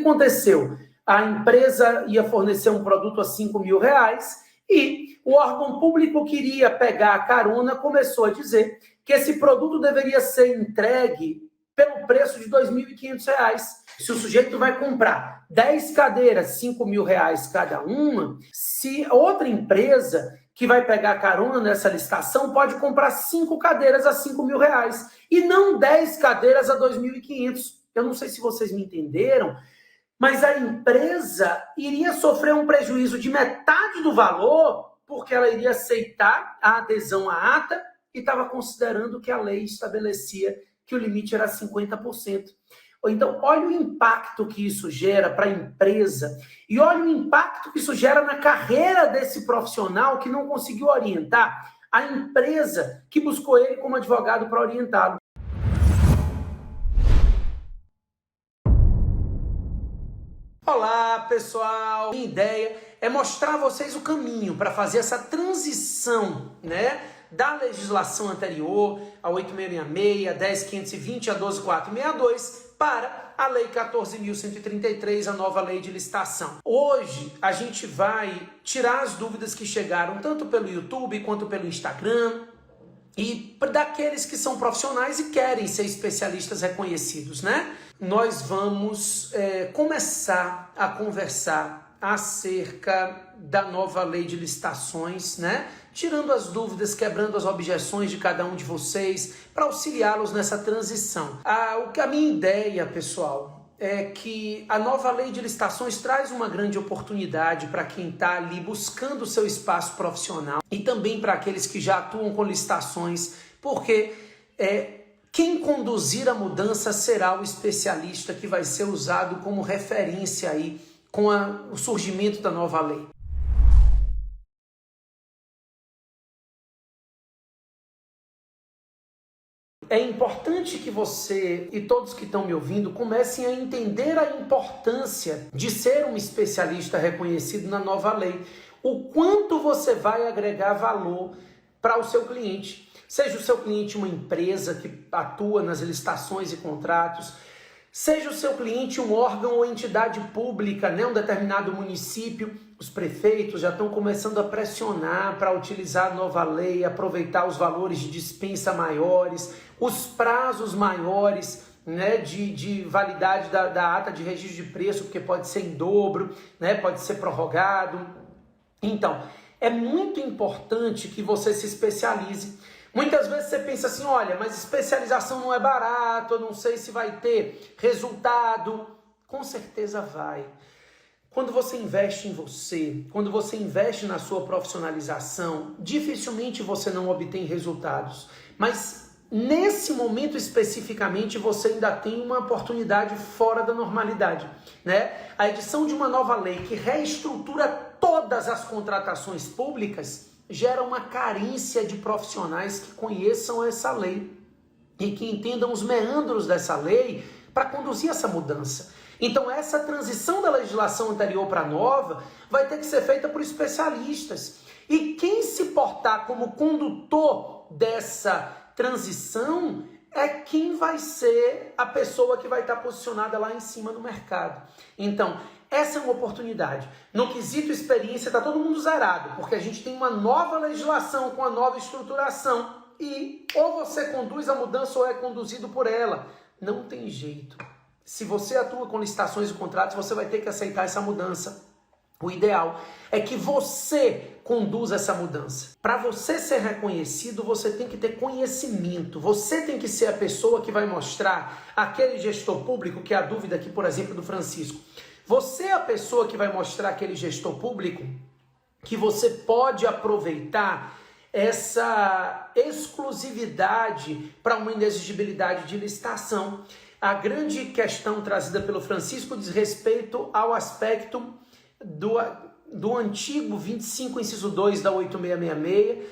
aconteceu? A empresa ia fornecer um produto a R$5.000 e o órgão público queria pegar a carona, começou a dizer que esse produto deveria ser entregue pelo preço de R$2.500. Se o sujeito vai comprar 10 cadeiras, R$5.000 cada uma, se outra empresa que vai pegar carona nessa licitação pode comprar 5 cadeiras a R$5.000 e não 10 cadeiras a R$2.500. Eu não sei se vocês me entenderam, mas a empresa iria sofrer um prejuízo de metade do valor porque ela iria aceitar a adesão à ata e estava considerando que a lei estabelecia que o limite era 50%. Então, olha o impacto que isso gera para a empresa e olha o impacto que isso gera na carreira desse profissional que não conseguiu orientar a empresa que buscou ele como advogado para orientá-lo. Olá, pessoal! Minha ideia é mostrar a vocês o caminho para fazer essa transição, né, da legislação anterior, a 8666, a 10520, a 12462, para a Lei 14.133, a nova lei de licitação. Hoje, a gente vai tirar as dúvidas que chegaram tanto pelo YouTube quanto pelo Instagram e daqueles que são profissionais e querem ser especialistas reconhecidos, né? Nós vamos começar a conversar acerca da nova lei de licitações, né? Tirando as dúvidas, quebrando as objeções de cada um de vocês, para auxiliá-los nessa transição. A minha ideia, pessoal, é que a nova lei de licitações traz uma grande oportunidade para quem está ali buscando o seu espaço profissional e também para aqueles que já atuam com licitações, porque quem conduzir a mudança será o especialista que vai ser usado como referência aí com o surgimento da nova lei. É importante que você e todos que estão me ouvindo comecem a entender a importância de ser um especialista reconhecido na nova lei. O quanto você vai agregar valor para o seu cliente. Seja o seu cliente uma empresa que atua nas licitações e contratos, seja o seu cliente um órgão ou entidade pública, né, um determinado município. Os prefeitos já estão começando a pressionar para utilizar a nova lei, aproveitar os valores de dispensa maiores, os prazos maiores, né, de validade da ata de registro de preço, porque pode ser em dobro, né, pode ser prorrogado. Então, é muito importante que você se especialize. Muitas vezes você pensa assim, olha, mas especialização não é barato, eu não sei se vai ter resultado. Com certeza vai. Quando você investe em você, quando você investe na sua profissionalização, dificilmente você não obtém resultados. Mas nesse momento especificamente você ainda tem uma oportunidade fora da normalidade, né? A edição de uma nova lei que reestrutura todas as contratações públicas gera uma carência de profissionais que conheçam essa lei e que entendam os meandros dessa lei para conduzir essa mudança. Então essa transição da legislação anterior para a nova vai ter que ser feita por especialistas. E quem se portar como condutor dessa transição é quem vai ser a pessoa que vai estar posicionada lá em cima no mercado. Então, essa é uma oportunidade. No quesito experiência está todo mundo zerado, porque a gente tem uma nova legislação com a nova estruturação e ou você conduz a mudança ou é conduzido por ela. Não tem jeito. Se você atua com licitações e contratos, você vai ter que aceitar essa mudança. O ideal é que você conduza essa mudança. Para você ser reconhecido, você tem que ter conhecimento. Você tem que ser a pessoa que vai mostrar aquele gestor público, que é a dúvida aqui, por exemplo, do Francisco. Você é a pessoa que vai mostrar aquele gestor público que você pode aproveitar essa exclusividade para uma inexigibilidade de licitação. A grande questão trazida pelo Francisco diz respeito ao aspecto do antigo 25, inciso 2 da 8666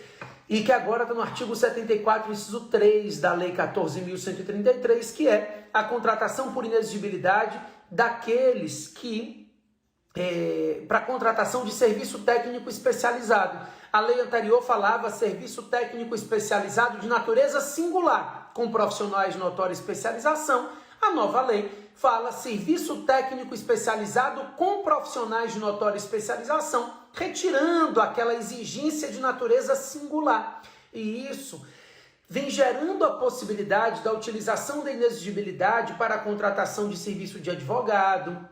e que agora está no artigo 74, inciso 3 da Lei 14.133, que é a contratação por inexigibilidade daqueles que, para contratação de serviço técnico especializado. A lei anterior falava serviço técnico especializado de natureza singular, com profissionais de notória especialização. A nova lei fala serviço técnico especializado com profissionais de notória especialização, retirando aquela exigência de natureza singular. E isso vem gerando a possibilidade da utilização da inexigibilidade para a contratação de serviço de advogado,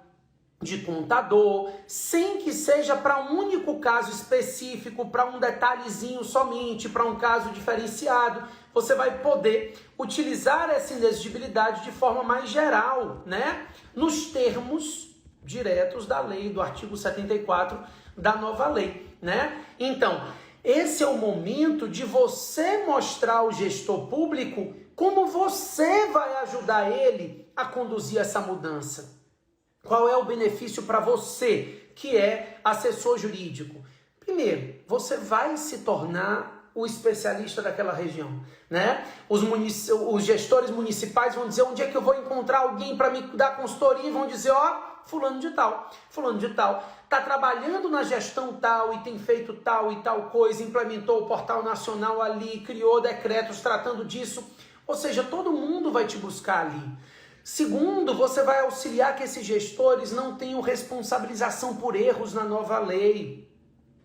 de contador, sem que seja para um único caso específico, para um detalhezinho somente, para um caso diferenciado. Você vai poder utilizar essa inexigibilidade de forma mais geral, né? Nos termos diretos da lei, do artigo 74 da nova lei, né? Então, esse é o momento de você mostrar ao gestor público como você vai ajudar ele a conduzir essa mudança. Qual é o benefício para você, que é assessor jurídico? Primeiro, você vai se tornar o especialista daquela região, né? Os gestores municipais vão dizer onde é que eu vou encontrar alguém para me dar consultoria e vão dizer, ó, fulano de tal, está trabalhando na gestão tal e tem feito tal e tal coisa, implementou o portal nacional ali, criou decretos tratando disso, ou seja, todo mundo vai te buscar ali. Segundo, você vai auxiliar que esses gestores não tenham responsabilização por erros na nova lei.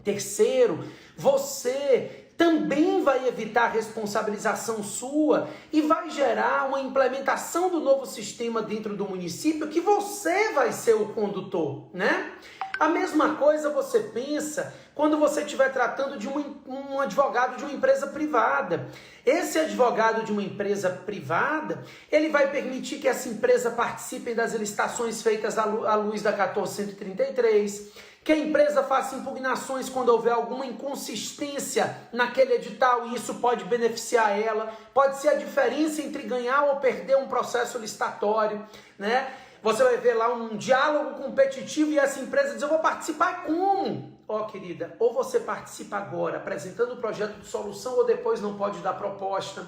Terceiro, você também vai evitar a responsabilização sua e vai gerar uma implementação do novo sistema dentro do município que você vai ser o condutor, né? A mesma coisa você pensa quando você estiver tratando de um advogado de uma empresa privada. Esse advogado de uma empresa privada, ele vai permitir que essa empresa participe das licitações feitas à luz da 1433, que a empresa faça impugnações quando houver alguma inconsistência naquele edital e isso pode beneficiar ela, pode ser a diferença entre ganhar ou perder um processo licitatório, né? Você vai ver lá um diálogo competitivo e essa empresa diz, eu vou participar como? Ó, querida, ou você participa agora apresentando o projeto de solução ou depois não pode dar proposta,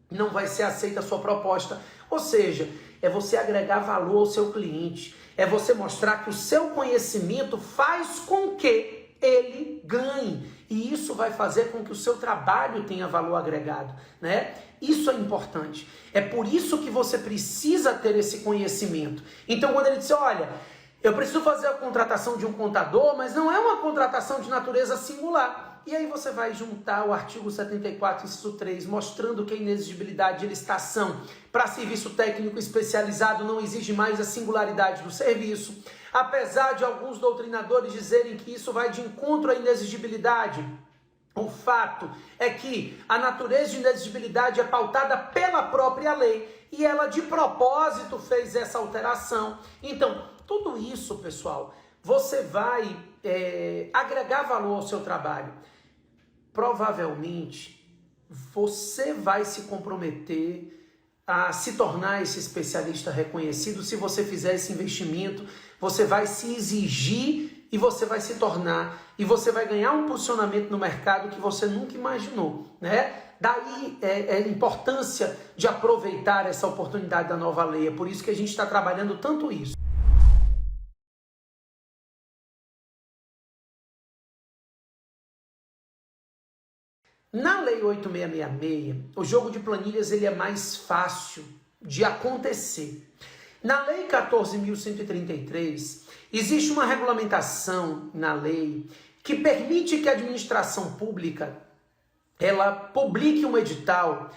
não vai ser aceita a sua proposta. Ou seja, é você agregar valor ao seu cliente, é você mostrar que o seu conhecimento faz com que ele ganhe. E isso vai fazer com que o seu trabalho tenha valor agregado, né? Isso é importante. É por isso que você precisa ter esse conhecimento. Então, quando ele diz, olha, eu preciso fazer a contratação de um contador, mas não é uma contratação de natureza singular. E aí você vai juntar o artigo 74, inciso 3, mostrando que a inexigibilidade de licitação para serviço técnico especializado não exige mais a singularidade do serviço. Apesar de alguns doutrinadores dizerem que isso vai de encontro à inexigibilidade, o fato é que a natureza de inexigibilidade é pautada pela própria lei e ela de propósito fez essa alteração. Então, tudo isso, pessoal, você vai agregar valor ao seu trabalho. Provavelmente, você vai se comprometer a se tornar esse especialista reconhecido. Se você fizer esse investimento, você vai se exigir e você vai se tornar, e você vai ganhar um posicionamento no mercado que você nunca imaginou, né? Daí a importância de aproveitar essa oportunidade da nova lei. É por isso que a gente está trabalhando tanto isso. Na Lei 8666, o jogo de planilhas ele é mais fácil de acontecer. Na Lei 14.133, existe uma regulamentação na lei que permite que a administração pública ela publique um edital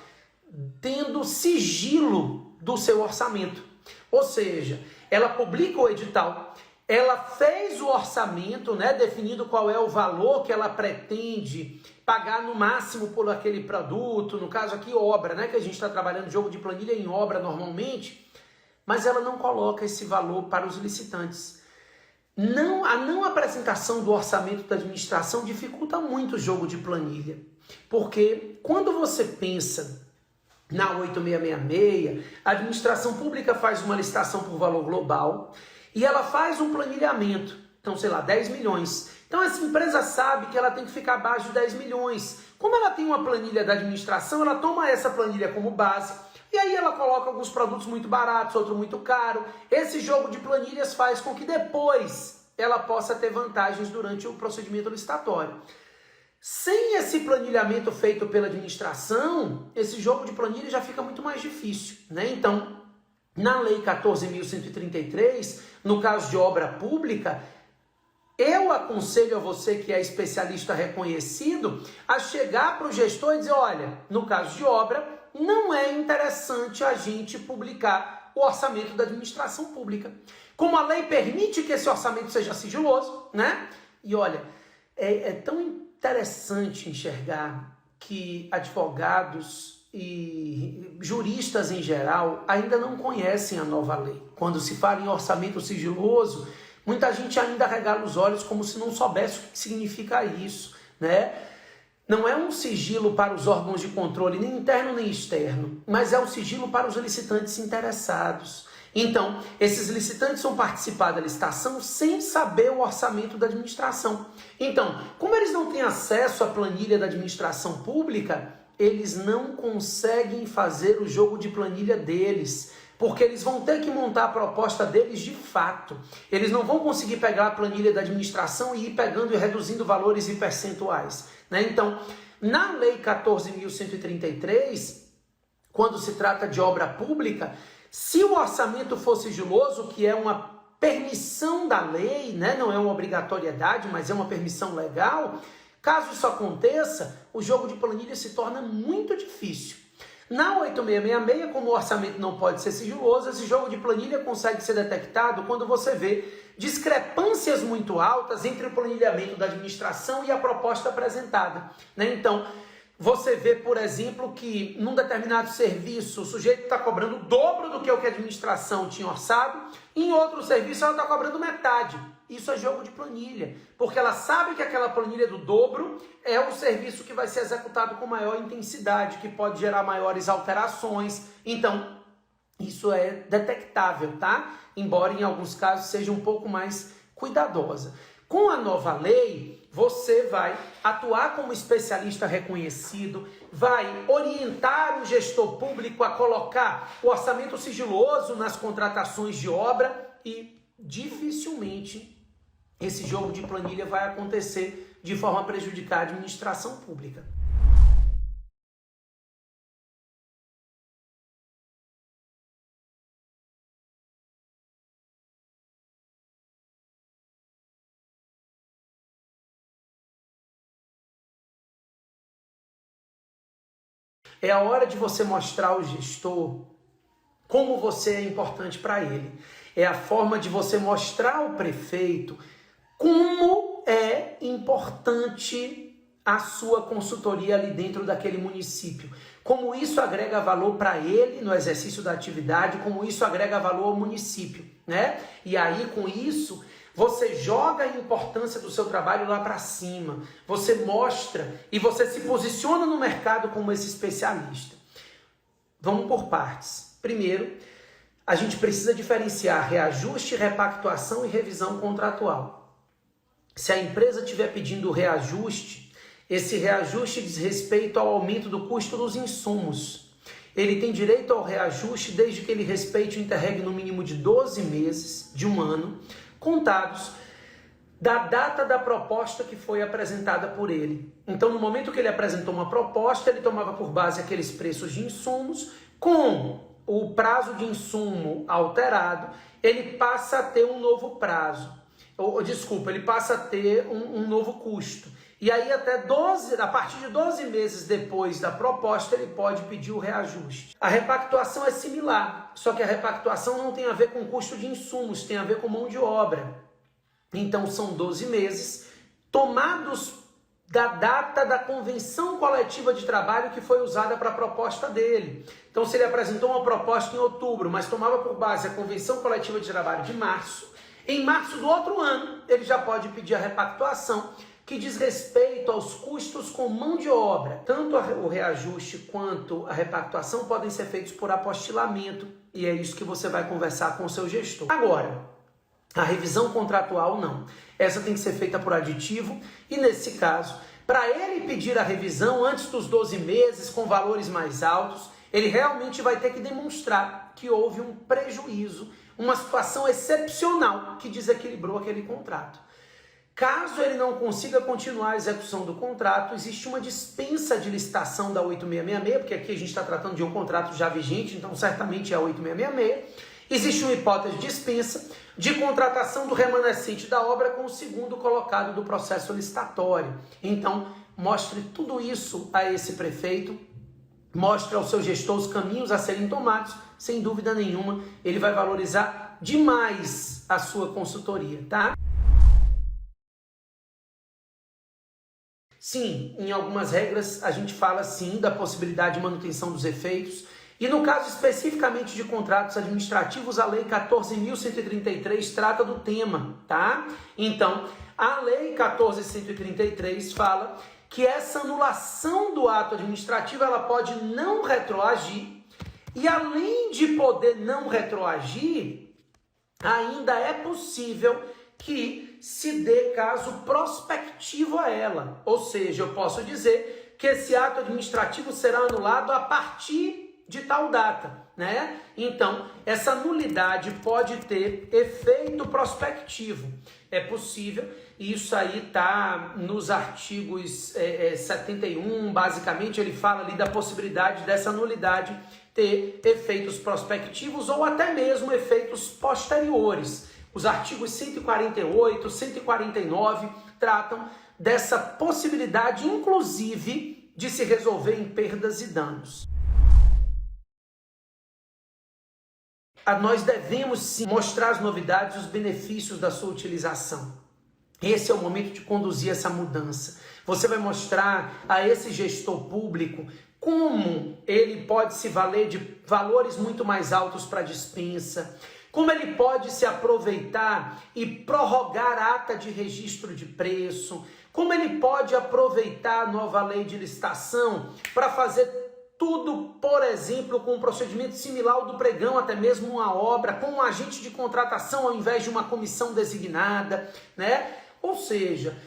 tendo sigilo do seu orçamento. Ou seja, ela publica o edital, ela fez o orçamento, né, definindo qual é o valor que ela pretende pagar no máximo por aquele produto, no caso aqui obra, né, que a gente está trabalhando jogo de planilha em obra normalmente, mas ela não coloca esse valor para os licitantes. A não apresentação do orçamento da administração dificulta muito o jogo de planilha, porque quando você pensa na 8666, a administração pública faz uma licitação por valor global e ela faz um planilhamento, então sei lá, 10 milhões. Então essa empresa sabe que ela tem que ficar abaixo de 10 milhões. Como ela tem uma planilha da administração, ela toma essa planilha como base e aí ela coloca alguns produtos muito baratos, outro muito caro. Esse jogo de planilhas faz com que depois ela possa ter vantagens durante o procedimento licitatório. Sem esse planilhamento feito pela administração, esse jogo de planilha já fica muito mais difícil, né? Então, Na Lei 14.133, no caso de obra pública, eu aconselho a você que é especialista reconhecido a chegar para o gestor e dizer, olha, no caso de obra, não é interessante a gente publicar o orçamento da administração pública. Como a lei permite que esse orçamento seja sigiloso, né? E olha, é tão interessante enxergar que advogados e juristas em geral ainda não conhecem a nova lei. Quando se fala em orçamento sigiloso, muita gente ainda regala os olhos como se não soubesse o que significa isso, né? Não é um sigilo para os órgãos de controle, nem interno nem externo, mas é um sigilo para os licitantes interessados. Então, esses licitantes vão participar da licitação sem saber o orçamento da administração. Então, como eles não têm acesso à planilha da administração pública, eles não conseguem fazer o jogo de planilha deles, porque eles vão ter que montar a proposta deles de fato. Eles não vão conseguir pegar a planilha da administração e ir pegando e reduzindo valores e percentuais, né? Então, na Lei 14.133, quando se trata de obra pública, se o orçamento for sigiloso, que é uma permissão da lei, né? Não é uma obrigatoriedade, mas é uma permissão legal, caso isso aconteça, o jogo de planilha se torna muito difícil. Na 8666, como o orçamento não pode ser sigiloso, esse jogo de planilha consegue ser detectado quando você vê discrepâncias muito altas entre o planilhamento da administração e a proposta apresentada, né? Então, você vê, por exemplo, que num determinado serviço o sujeito está cobrando o dobro do que a administração tinha orçado, e em outro serviço ela está cobrando metade. Isso é jogo de planilha, porque ela sabe que aquela planilha do dobro é o serviço que vai ser executado com maior intensidade, que pode gerar maiores alterações. Então, isso é detectável, tá? Embora em alguns casos seja um pouco mais cuidadosa. Com a nova lei, você vai atuar como especialista reconhecido, vai orientar o gestor público a colocar o orçamento sigiloso nas contratações de obra e dificilmente esse jogo de planilha vai acontecer de forma a prejudicar a administração pública. É a hora de você mostrar ao gestor como você é importante para ele. É a forma de você mostrar ao prefeito como é importante a sua consultoria ali dentro daquele município. Como isso agrega valor para ele no exercício da atividade, como isso agrega valor ao município, né? E aí, com isso, você joga a importância do seu trabalho lá para cima. Você mostra e você se posiciona no mercado como esse especialista. Vamos por partes. Primeiro, a gente precisa diferenciar reajuste, repactuação e revisão contratual. Se a empresa estiver pedindo reajuste, esse reajuste diz respeito ao aumento do custo dos insumos. Ele tem direito ao reajuste desde que ele respeite o interregno no mínimo de 12 meses, de um ano, contados da data da proposta que foi apresentada por ele. Então, no momento que ele apresentou uma proposta, ele tomava por base aqueles preços de insumos, com o prazo de insumo alterado, ele passa a ter um novo prazo. Ele passa a ter um novo custo. E aí a partir de 12 meses depois da proposta, ele pode pedir o reajuste. A repactuação é similar, só que a repactuação não tem a ver com custo de insumos, tem a ver com mão de obra. Então são 12 meses tomados da data da convenção coletiva de trabalho que foi usada para a proposta dele. Então, se ele apresentou uma proposta em outubro, mas tomava por base a convenção coletiva de trabalho de março, em março do outro ano, ele já pode pedir a repactuação, que diz respeito aos custos com mão de obra. Tanto o reajuste quanto a repactuação podem ser feitos por apostilamento, e é isso que você vai conversar com o seu gestor. Agora, a revisão contratual não. Essa tem que ser feita por aditivo, e nesse caso, para ele pedir a revisão antes dos 12 meses, com valores mais altos, ele realmente vai ter que demonstrar que houve um prejuízo, uma situação excepcional que desequilibrou aquele contrato. Caso ele não consiga continuar a execução do contrato, existe uma dispensa de licitação da 8666, porque aqui a gente está tratando de um contrato já vigente, então certamente é a 8666. Existe uma hipótese de dispensa de contratação do remanescente da obra com o segundo colocado do processo licitatório. Então, mostre tudo isso a esse prefeito, mostre ao seu gestor os caminhos a serem tomados, sem dúvida nenhuma, ele vai valorizar demais a sua consultoria, tá? Sim, em algumas regras a gente fala sim da possibilidade de manutenção dos efeitos, e no caso especificamente de contratos administrativos, a Lei 14.133 trata do tema, tá? Então, a Lei 14.133 fala que essa anulação do ato administrativo, ela pode não retroagir, e além de poder não retroagir, ainda é possível que se dê caso prospectivo a ela. Ou seja, eu posso dizer que esse ato administrativo será anulado a partir de tal data, né? Então, essa nulidade pode ter efeito prospectivo. É possível, e isso aí está nos artigos 71, basicamente ele fala ali da possibilidade dessa nulidade ter efeitos prospectivos ou até mesmo efeitos posteriores. Os artigos 148, 149 tratam dessa possibilidade, inclusive, de se resolver em perdas e danos. Nós devemos sim mostrar as novidades e os benefícios da sua utilização. Esse é o momento de conduzir essa mudança. Você vai mostrar a esse gestor público como ele pode se valer de valores muito mais altos para dispensa, como ele pode se aproveitar e prorrogar a ata de registro de preço, como ele pode aproveitar a nova lei de licitação para fazer tudo, por exemplo, com um procedimento similar ao do pregão, até mesmo uma obra, com um agente de contratação ao invés de uma comissão designada, né? Ou seja,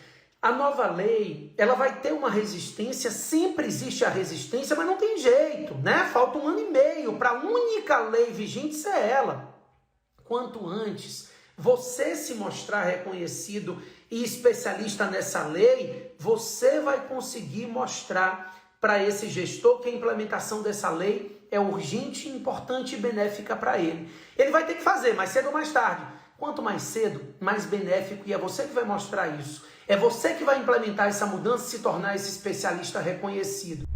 a nova lei, ela vai ter uma resistência, sempre existe a resistência, mas não tem jeito, né? Falta 1 ano e meio para a única lei vigente ser ela. Quanto antes você se mostrar reconhecido e especialista nessa lei, você vai conseguir mostrar para esse gestor que a implementação dessa lei é urgente, importante e benéfica para ele. Ele vai ter que fazer, mais cedo ou mais tarde. Quanto mais cedo, mais benéfico, e é você que vai mostrar isso. É você que vai implementar essa mudança e se tornar esse especialista reconhecido.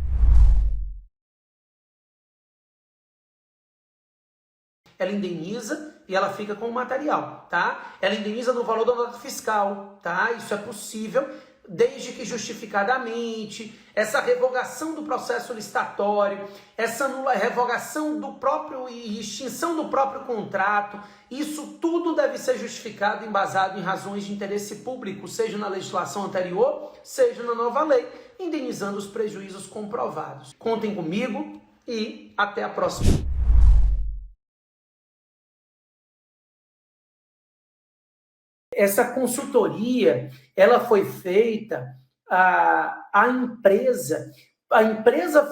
Ela indeniza e ela fica com o material, tá? Ela indeniza no valor da nota fiscal, tá? Isso é possível, desde que justificadamente, essa revogação do processo licitatório, essa revogação do próprio e extinção do próprio contrato, isso tudo deve ser justificado e embasado em razões de interesse público, seja na legislação anterior, seja na nova lei, indenizando os prejuízos comprovados. Contem comigo e até a próxima. Essa consultoria, ela foi feita, a empresa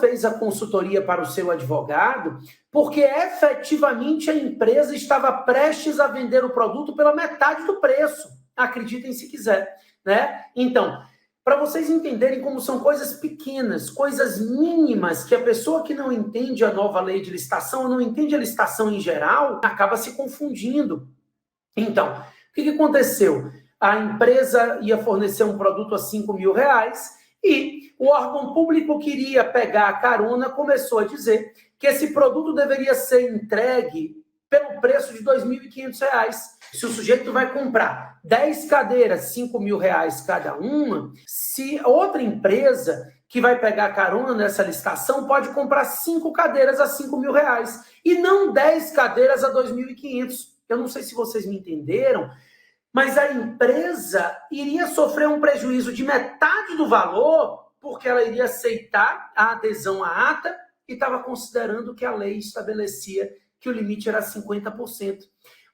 fez a consultoria para o seu advogado, porque efetivamente a empresa estava prestes a vender o produto pela metade do preço, acreditem se quiser, né? Então, para vocês entenderem como são coisas pequenas, coisas mínimas, que a pessoa que não entende a nova lei de licitação, não entende a licitação em geral, acaba se confundindo. Então, o que aconteceu? A empresa ia fornecer um produto a R$5.000 e o órgão público queria pegar a carona, começou a dizer que esse produto deveria ser entregue pelo preço de R$2.500. Se o sujeito vai comprar 10 cadeiras, R$5.000 cada uma, se outra empresa que vai pegar a carona nessa licitação pode comprar 5 cadeiras a R$5.000 e não 10 cadeiras a R$2.500. Eu não sei se vocês me entenderam, mas a empresa iria sofrer um prejuízo de metade do valor porque ela iria aceitar a adesão à ata e estava considerando que a lei estabelecia que o limite era 50%.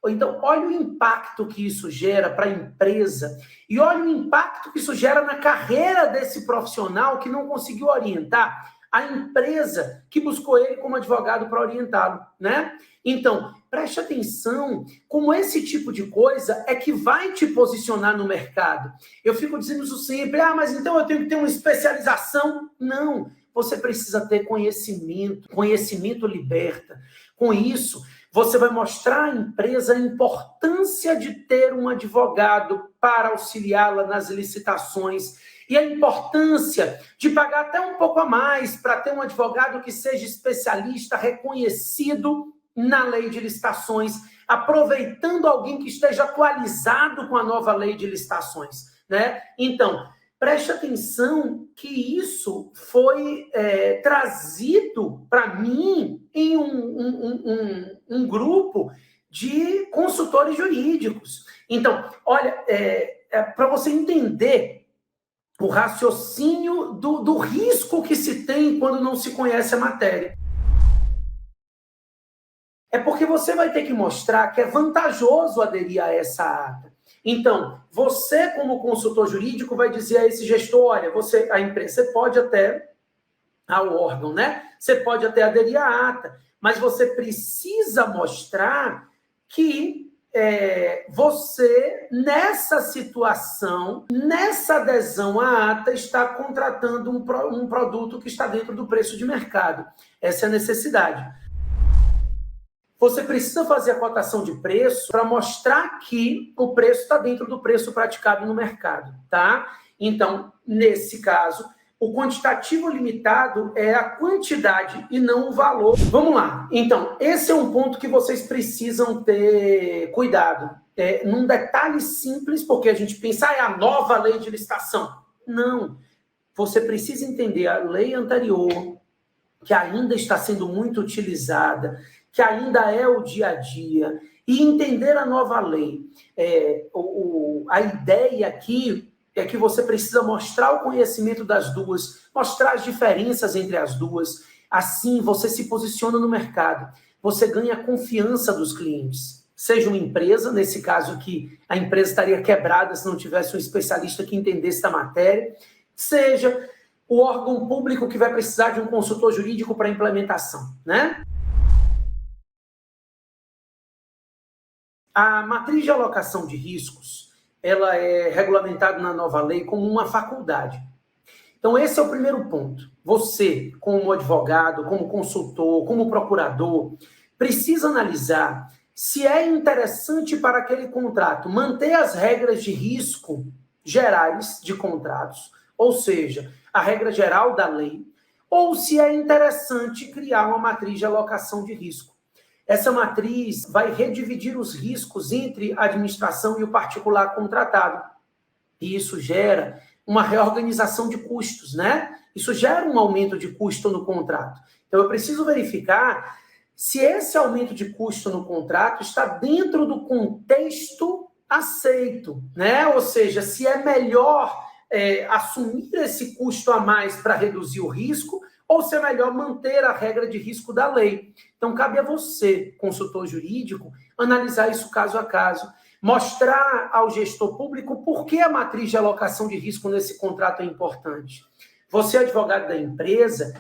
Então, olha o impacto que isso gera para a empresa e olha o impacto que isso gera na carreira desse profissional que não conseguiu orientar a empresa que buscou ele como advogado para orientá-lo, né? Então, preste atenção como esse tipo de coisa é que vai te posicionar no mercado. Eu fico dizendo isso sempre, mas então eu tenho que ter uma especialização. Não, você precisa ter conhecimento. Conhecimento liberta. Com isso, você vai mostrar à empresa a importância de ter um advogado para auxiliá-la nas licitações e a importância de pagar até um pouco a mais para ter um advogado que seja especialista, reconhecido na lei de licitações, aproveitando alguém que esteja atualizado com a nova lei de licitações, né? Então, preste atenção que isso foi trazido para mim em um grupo de consultores jurídicos. Então, olha, para você entender o raciocínio do risco que se tem quando não se conhece a matéria. É porque você vai ter que mostrar que é vantajoso aderir a essa ata. Então, você, como consultor jurídico, vai dizer a esse gestor, olha, a empresa, você pode até, ao órgão, né? Você pode até aderir à ata, mas você precisa mostrar que você, nessa situação, nessa adesão à ata, está contratando um produto que está dentro do preço de mercado. Essa é a necessidade. Você precisa fazer a cotação de preço para mostrar que o preço está dentro do preço praticado no mercado, tá? Então, nesse caso, o quantitativo limitado é a quantidade e não o valor. Vamos lá. Então, esse é um ponto que vocês precisam ter cuidado. Num detalhe simples, porque a gente pensa, é a nova lei de licitação. Não. Você precisa entender a lei anterior, que ainda está sendo muito utilizada, que ainda é o dia a dia, e entender a nova lei. A ideia aqui é que você precisa mostrar o conhecimento das duas, mostrar as diferenças entre as duas. Assim, você se posiciona no mercado. Você ganha a confiança dos clientes. Seja uma empresa, nesse caso aqui, a empresa estaria quebrada se não tivesse um especialista que entendesse da matéria. Seja o órgão público que vai precisar de um consultor jurídico para implementação, né? A matriz de alocação de riscos, ela é regulamentada na nova lei como uma faculdade. Então, esse é o primeiro ponto. Você, como advogado, como consultor, como procurador, precisa analisar se é interessante para aquele contrato manter as regras de risco gerais de contratos, ou seja, a regra geral da lei, ou se é interessante criar uma matriz de alocação de risco. Essa matriz vai redividir os riscos entre a administração e o particular contratado. E isso gera uma reorganização de custos, né? Isso gera um aumento de custo no contrato. Então, eu preciso verificar se esse aumento de custo no contrato está dentro do contexto aceito, né? Ou seja, se é melhor assumir esse custo a mais para reduzir o risco, ou se é melhor manter a regra de risco da lei. Então, cabe a você, consultor jurídico, analisar isso caso a caso, mostrar ao gestor público por que a matriz de alocação de risco nesse contrato é importante. Você, advogado da empresa,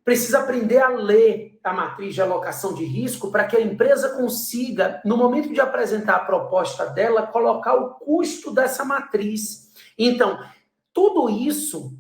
precisa aprender a ler a matriz de alocação de risco para que a empresa consiga, no momento de apresentar a proposta dela, colocar o custo dessa matriz. Então, tudo isso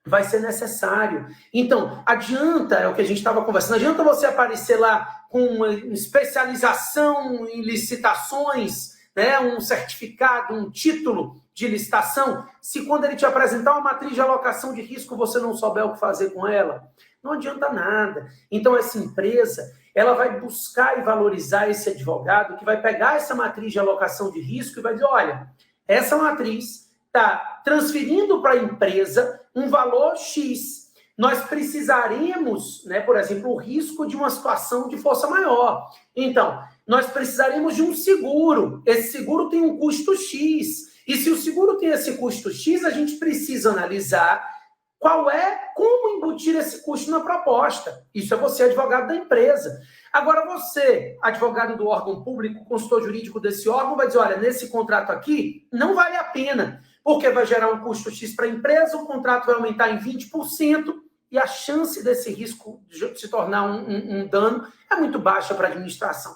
vai ser necessário. Então, adianta, é o que a gente estava conversando, adianta você aparecer lá com uma especialização em licitações, né, um certificado, um título de licitação, se quando ele te apresentar uma matriz de alocação de risco, você não souber o que fazer com ela, não adianta nada. Então, essa empresa, ela vai buscar e valorizar esse advogado que vai pegar essa matriz de alocação de risco e vai dizer, olha, essa matriz está transferindo para a empresa um valor X. Nós precisaremos, né, por exemplo, o risco de uma situação de força maior. Então, nós precisaremos de um seguro. Esse seguro tem um custo X. E se o seguro tem esse custo X, a gente precisa analisar como embutir esse custo na proposta. Isso é você, advogado da empresa. Agora você, advogado do órgão público, consultor jurídico desse órgão, vai dizer, olha, nesse contrato aqui, não vale a pena, porque vai gerar um custo X para a empresa, o contrato vai aumentar em 20% e a chance desse risco de se tornar um dano é muito baixa para a administração.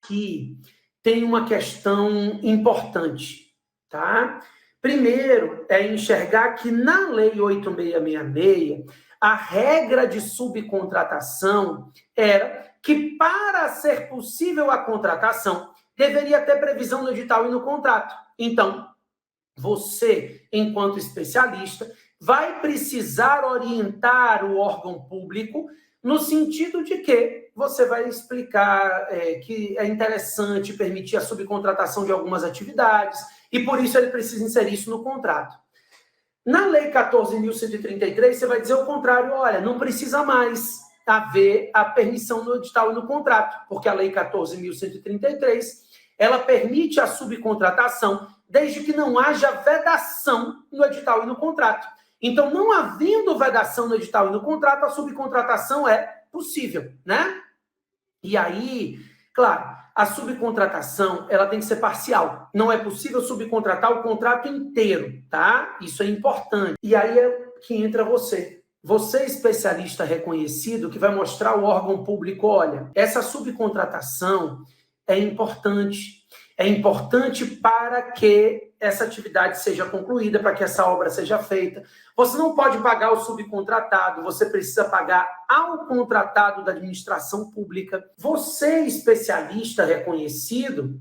Aqui tem uma questão importante, tá? Primeiro, é enxergar que na Lei 8666, a regra de subcontratação era que, para ser possível a contratação, deveria ter previsão no edital e no contrato. Então, você, enquanto especialista, vai precisar orientar o órgão público no sentido de que você vai explicar que é interessante permitir a subcontratação de algumas atividades e, por isso, ele precisa inserir isso no contrato. Na Lei 14.133, você vai dizer o contrário, olha, não precisa mais haver a permissão no edital e no contrato, porque a Lei 14.133, ela permite a subcontratação desde que não haja vedação no edital e no contrato. Então, não havendo vedação no edital e no contrato, a subcontratação é possível, né? E aí, claro, a subcontratação, ela tem que ser parcial. Não é possível subcontratar o contrato inteiro, tá? Isso é importante. E aí é que entra você. Você, especialista reconhecido, que vai mostrar ao órgão público, olha, essa subcontratação é importante. É importante para que essa atividade seja concluída, para que essa obra seja feita. Você não pode pagar o subcontratado, você precisa pagar ao contratado da administração pública. Você, especialista reconhecido,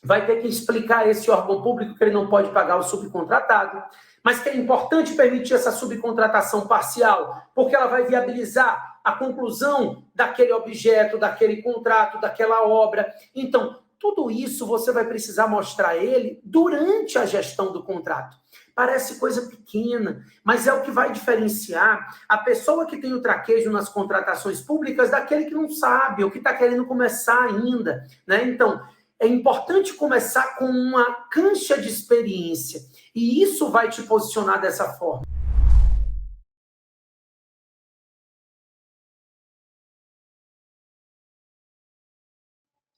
vai ter que explicar a esse órgão público que ele não pode pagar o subcontratado, mas que é importante permitir essa subcontratação parcial, porque ela vai viabilizar a conclusão daquele objeto, daquele contrato, daquela obra. Então, tudo isso você vai precisar mostrar a ele durante a gestão do contrato. Parece coisa pequena, mas é o que vai diferenciar a pessoa que tem o traquejo nas contratações públicas daquele que não sabe, ou que está querendo começar ainda, né? Então, é importante começar com uma cancha de experiência, e isso vai te posicionar dessa forma.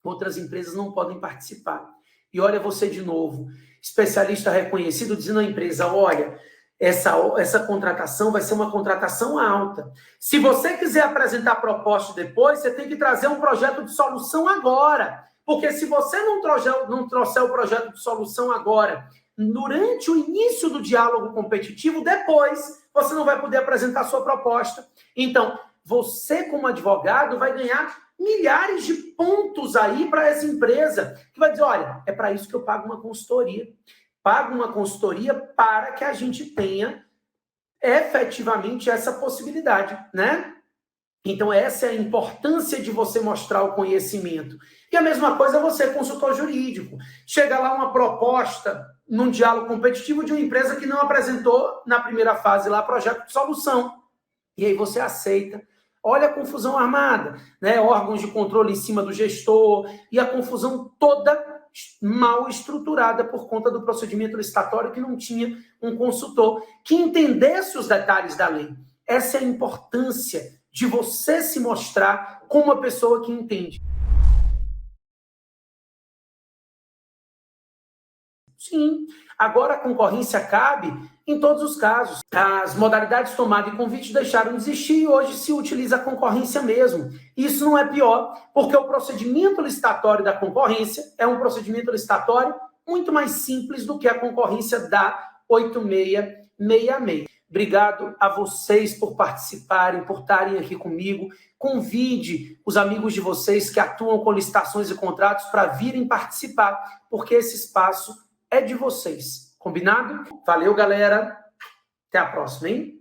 Outras empresas não podem participar. E olha você de novo, especialista reconhecido, dizendo à empresa, olha, essa contratação vai ser uma contratação alta. Se você quiser apresentar proposta depois, você tem que trazer um projeto de solução agora. Porque se você não trouxer o projeto de solução agora, durante o início do diálogo competitivo, depois você não vai poder apresentar sua proposta. Então, você como advogado vai ganhar milhares de pontos aí para essa empresa, que vai dizer, olha, é para isso que eu pago uma consultoria. Pago uma consultoria para que a gente tenha efetivamente essa possibilidade, né? Então, essa é a importância de você mostrar o conhecimento. E a mesma coisa você, consultor jurídico. Chega lá uma proposta num diálogo competitivo de uma empresa que não apresentou na primeira fase lá projeto de solução. E aí você aceita. Olha a confusão armada, né? Órgãos de controle em cima do gestor e a confusão toda mal estruturada por conta do procedimento licitatório que não tinha um consultor que entendesse os detalhes da lei. Essa é a importância de você se mostrar como uma pessoa que entende. Sim, agora a concorrência cabe em todos os casos. As modalidades tomada e convite deixaram de existir e hoje se utiliza a concorrência mesmo. Isso não é pior, porque o procedimento licitatório da concorrência é um procedimento licitatório muito mais simples do que a concorrência da 8666. Obrigado a vocês por participarem, por estarem aqui comigo. Convide os amigos de vocês que atuam com licitações e contratos para virem participar, porque esse espaço é de vocês. Combinado? Valeu, galera. Até a próxima, hein?